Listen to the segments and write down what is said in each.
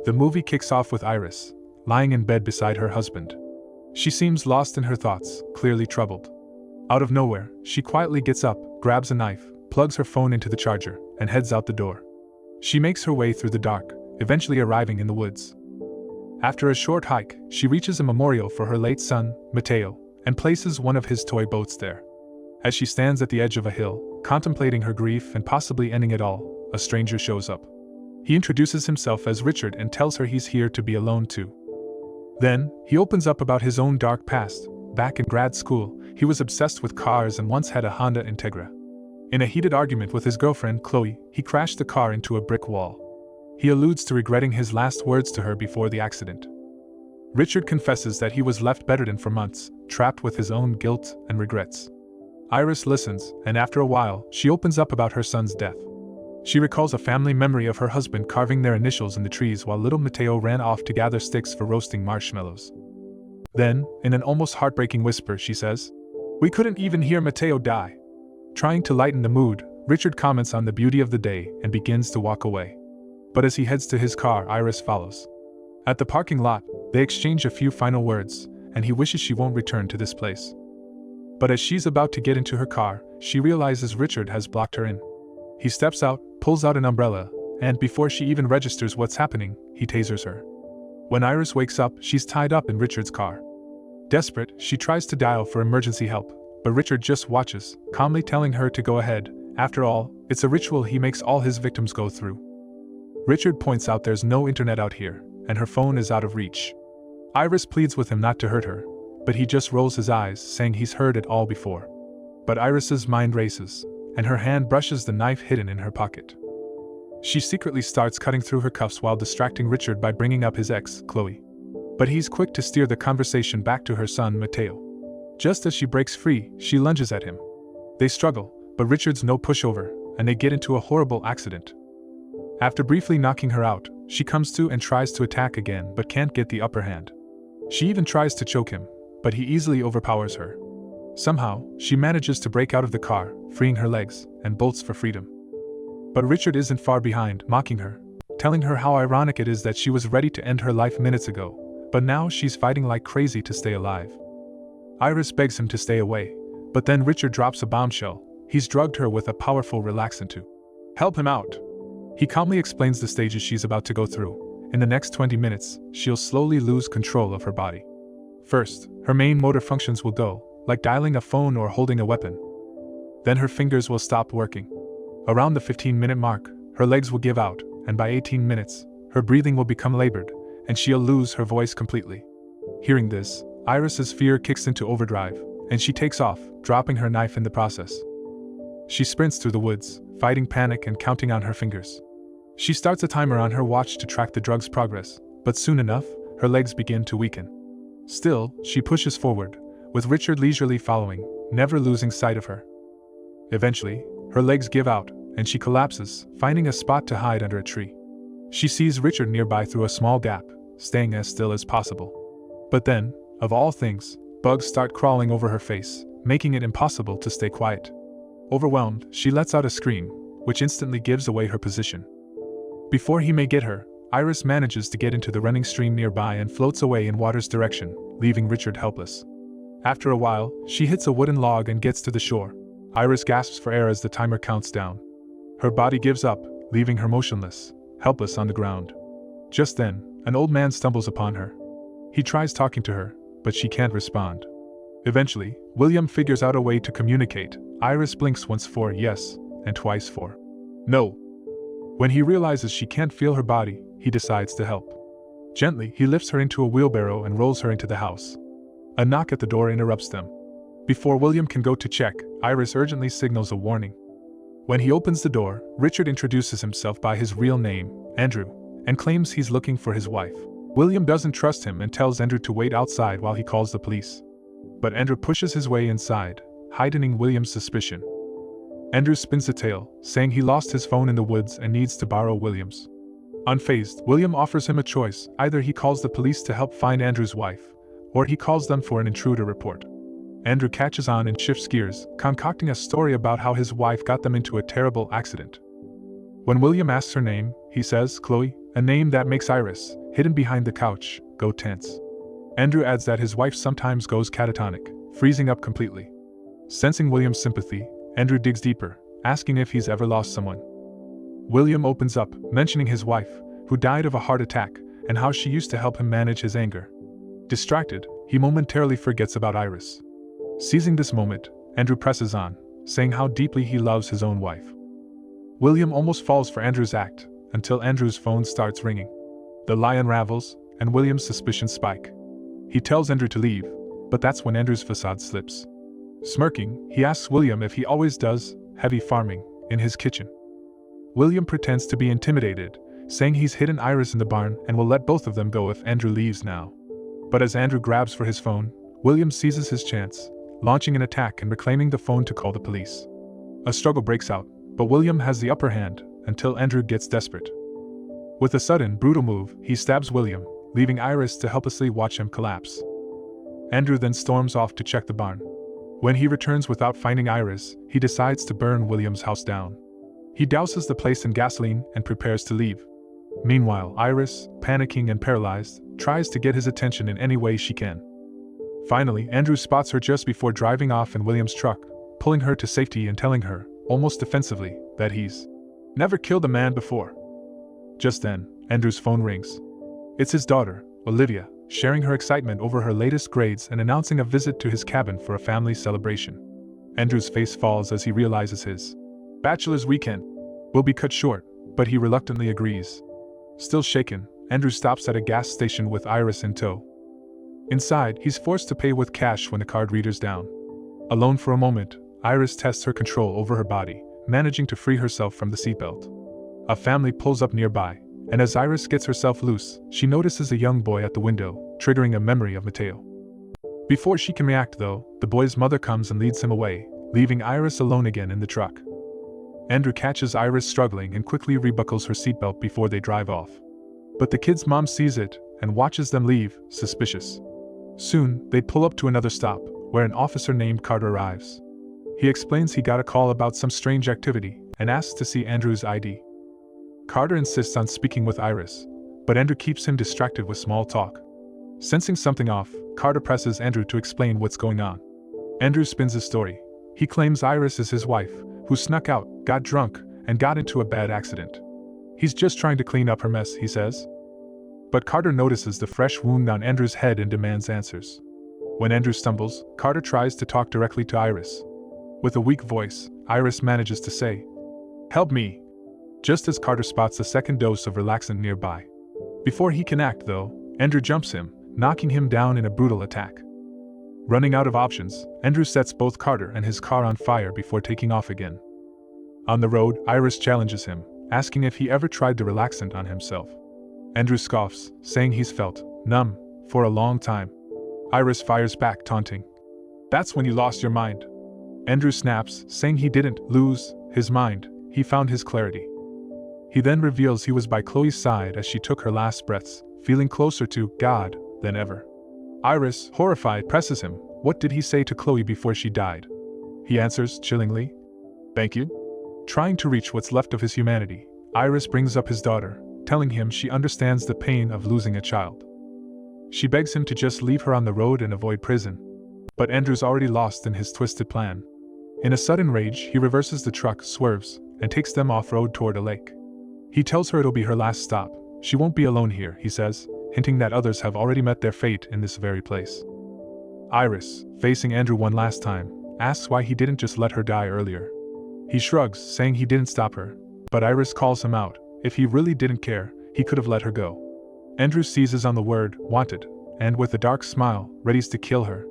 The movie kicks off with Iris, lying in bed beside her husband. She seems lost in her thoughts, clearly troubled. Out of nowhere, she quietly gets up, grabs a knife, plugs her phone into the charger, and heads out the door. She makes her way through the dark, eventually arriving in the woods. After a short hike, she reaches a memorial for her late son, Matteo, and places one of his toy boats there. As she stands at the edge of a hill, contemplating her grief and possibly ending it all, a stranger shows up. He introduces himself as Richard and tells her he's here to be alone too. Then, he opens up about his own dark past. Back in grad school, he was obsessed with cars and once had a Honda Integra. In a heated argument with his girlfriend, Chloe, he crashed the car into a brick wall. He alludes to regretting his last words to her before the accident. Richard confesses that he was left bedridden for months, trapped with his own guilt and regrets. Iris listens, and after a while, she opens up about her son's death. She recalls a family memory of her husband carving their initials in the trees while little Matteo ran off to gather sticks for roasting marshmallows. Then, in an almost heartbreaking whisper, she says, "We couldn't even hear Matteo die." Trying to lighten the mood, Richard comments on the beauty of the day and begins to walk away. But as he heads to his car, Iris follows. At the parking lot, they exchange a few final words, and he wishes she won't return to this place. But as she's about to get into her car, she realizes Richard has blocked her in. He steps out, pulls out an umbrella, and before she even registers what's happening, he tasers her. When Iris wakes up, she's tied up in Richard's car. Desperate, she tries to dial for emergency help, but Richard just watches, calmly telling her to go ahead. After all, it's a ritual he makes all his victims go through. Richard points out there's no internet out here, and her phone is out of reach. Iris pleads with him not to hurt her, but he just rolls his eyes, saying he's heard it all before. But Iris's mind races, and her hand brushes the knife hidden in her pocket. She secretly starts cutting through her cuffs while distracting Richard by bringing up his ex, Chloe. But he's quick to steer the conversation back to her son, Matteo. Just as she breaks free, she lunges at him. They struggle, but Richard's no pushover, and they get into a horrible accident. After briefly knocking her out, she comes to and tries to attack again but can't get the upper hand. She even tries to choke him, but he easily overpowers her. Somehow, she manages to break out of the car, freeing her legs, and bolts for freedom. But Richard isn't far behind, mocking her, telling her how ironic it is that she was ready to end her life minutes ago, but now she's fighting like crazy to stay alive. Iris begs him to stay away, but then Richard drops a bombshell. He's drugged her with a powerful relaxant to help him out. He calmly explains the stages she's about to go through. In the next 20 minutes, she'll slowly lose control of her body. First, her main motor functions will dull, like dialing a phone or holding a weapon. Then her fingers will stop working. Around the 15-minute mark, her legs will give out, and by 18 minutes, her breathing will become labored, and she'll lose her voice completely. Hearing this, Iris's fear kicks into overdrive, and she takes off, dropping her knife in the process. She sprints through the woods, fighting panic and counting on her fingers. She starts a timer on her watch to track the drug's progress, but soon enough, her legs begin to weaken. Still, she pushes forward, with Richard leisurely following, never losing sight of her. Eventually, her legs give out, and she collapses, finding a spot to hide under a tree. She sees Richard nearby through a small gap, staying as still as possible. But then, of all things, bugs start crawling over her face, making it impossible to stay quiet. Overwhelmed, she lets out a scream, which instantly gives away her position. Before he may get her, Iris manages to get into the running stream nearby and floats away in water's direction, leaving Richard helpless. After a while, she hits a wooden log and gets to the shore. Iris gasps for air as the timer counts down. Her body gives up, leaving her motionless, helpless on the ground. Just then, an old man stumbles upon her. He tries talking to her, but she can't respond. Eventually, William figures out a way to communicate. Iris blinks once for yes, and twice for no. When he realizes she can't feel her body, he decides to help. Gently, he lifts her into a wheelbarrow and rolls her into the house. A knock at the door interrupts them. Before William can go to check, Iris urgently signals a warning. When he opens the door, Richard introduces himself by his real name, Andrew, and claims he's looking for his wife. William doesn't trust him and tells Andrew to wait outside while he calls the police. But Andrew pushes his way inside, heightening William's suspicion. Andrew spins the tale, saying he lost his phone in the woods and needs to borrow William's. Unfazed, William offers him a choice. Either he calls the police to help find Andrew's wife, or he calls them for an intruder report. Andrew catches on and shifts gears, concocting a story about how his wife got them into a terrible accident. When William asks her name, he says, Chloe, a name that makes Iris, hidden behind the couch, go tense. Andrew adds that his wife sometimes goes catatonic, freezing up completely. Sensing William's sympathy, Andrew digs deeper, asking if he's ever lost someone. William opens up, mentioning his wife, who died of a heart attack, and how she used to help him manage his anger. Distracted, he momentarily forgets about Iris. Seizing this moment, Andrew presses on, saying how deeply he loves his own wife. William almost falls for Andrew's act, until Andrew's phone starts ringing. The lie unravels, and William's suspicions spike. He tells Andrew to leave, but that's when Andrew's facade slips. Smirking, he asks William if he always does heavy farming in his kitchen. William pretends to be intimidated, saying he's hidden Iris in the barn and will let both of them go if Andrew leaves now. But as Andrew grabs for his phone, William seizes his chance, launching an attack and reclaiming the phone to call the police. A struggle breaks out, but William has the upper hand until Andrew gets desperate. With a sudden, brutal move, he stabs William, leaving Iris to helplessly watch him collapse. Andrew then storms off to check the barn. When he returns without finding Iris, he decides to burn William's house down. He douses the place in gasoline and prepares to leave. Meanwhile, Iris, panicking and paralyzed, tries to get his attention in any way she can. Finally, Andrew spots her just before driving off in William's truck, pulling her to safety and telling her, almost defensively, that he's never killed a man before. Just then, Andrew's phone rings. It's his daughter, Olivia, sharing her excitement over her latest grades and announcing a visit to his cabin for a family celebration. Andrew's face falls as he realizes his bachelor's weekend will be cut short, but he reluctantly agrees. Still shaken, Andrew stops at a gas station with Iris in tow. Inside, he's forced to pay with cash when the card reader's down. Alone for a moment, Iris tests her control over her body, managing to free herself from the seatbelt. A family pulls up nearby, and as Iris gets herself loose, she notices a young boy at the window, triggering a memory of Mateo. Before she can react though, the boy's mother comes and leads him away, leaving Iris alone again in the truck. Andrew catches Iris struggling and quickly rebuckles her seatbelt before they drive off. But the kid's mom sees it and watches them leave, suspicious. Soon, they pull up to another stop, where an officer named Carter arrives. He explains he got a call about some strange activity and asks to see Andrew's ID. Carter insists on speaking with Iris, but Andrew keeps him distracted with small talk. Sensing something off, Carter presses Andrew to explain what's going on. Andrew spins his story. He claims Iris is his wife, who snuck out, got drunk, and got into a bad accident. He's just trying to clean up her mess, he says. But Carter notices the fresh wound on Andrew's head and demands answers. When Andrew stumbles, Carter tries to talk directly to Iris. With a weak voice, Iris manages to say, "Help me," just as Carter spots a second dose of relaxant nearby. Before he can act though, Andrew jumps him, knocking him down in a brutal attack. Running out of options, Andrew sets both Carter and his car on fire before taking off again. On the road, Iris challenges him, asking if he ever tried the relaxant on himself. Andrew scoffs, saying he's felt numb for a long time. Iris fires back, taunting, "That's when you lost your mind." Andrew snaps, saying he didn't lose his mind, he found his clarity. He then reveals he was by Chloe's side as she took her last breaths, feeling closer to God than ever. Iris, horrified, presses him, "What did he say to Chloe before she died?" He answers chillingly, "Thank you." Trying to reach what's left of his humanity, Iris brings up his daughter, telling him she understands the pain of losing a child. She begs him to just leave her on the road and avoid prison. But Andrew's already lost in his twisted plan. In a sudden rage, he reverses the truck, swerves, and takes them off-road toward a lake. He tells her it'll be her last stop. She won't be alone here, he says, hinting that others have already met their fate in this very place. Iris, facing Andrew one last time, asks why he didn't just let her die earlier. He shrugs, saying he didn't stop her, but Iris calls him out. If he really didn't care, he could have let her go. Andrew seizes on the word, wanted, and with a dark smile, readies to kill her.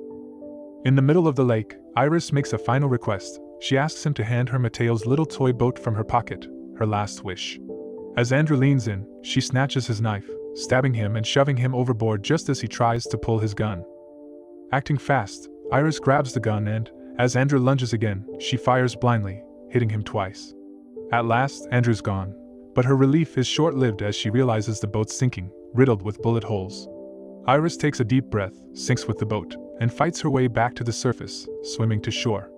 In the middle of the lake, Iris makes a final request. She asks him to hand her Mateo's little toy boat from her pocket, her last wish. As Andrew leans in, she snatches his knife, stabbing him and shoving him overboard just as he tries to pull his gun. Acting fast, Iris grabs the gun and, as Andrew lunges again, she fires blindly, hitting him twice. At last, Andrew's gone, but her relief is short-lived as she realizes the boat's sinking, riddled with bullet holes. Iris takes a deep breath, sinks with the boat, and fights her way back to the surface, swimming to shore.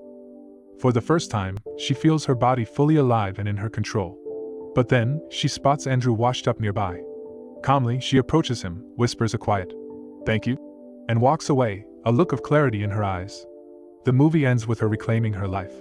For the first time, she feels her body fully alive and in her control. But then, she spots Andrew washed up nearby. Calmly, she approaches him, whispers a quiet, "Thank you," and walks away, a look of clarity in her eyes. The movie ends with her reclaiming her life.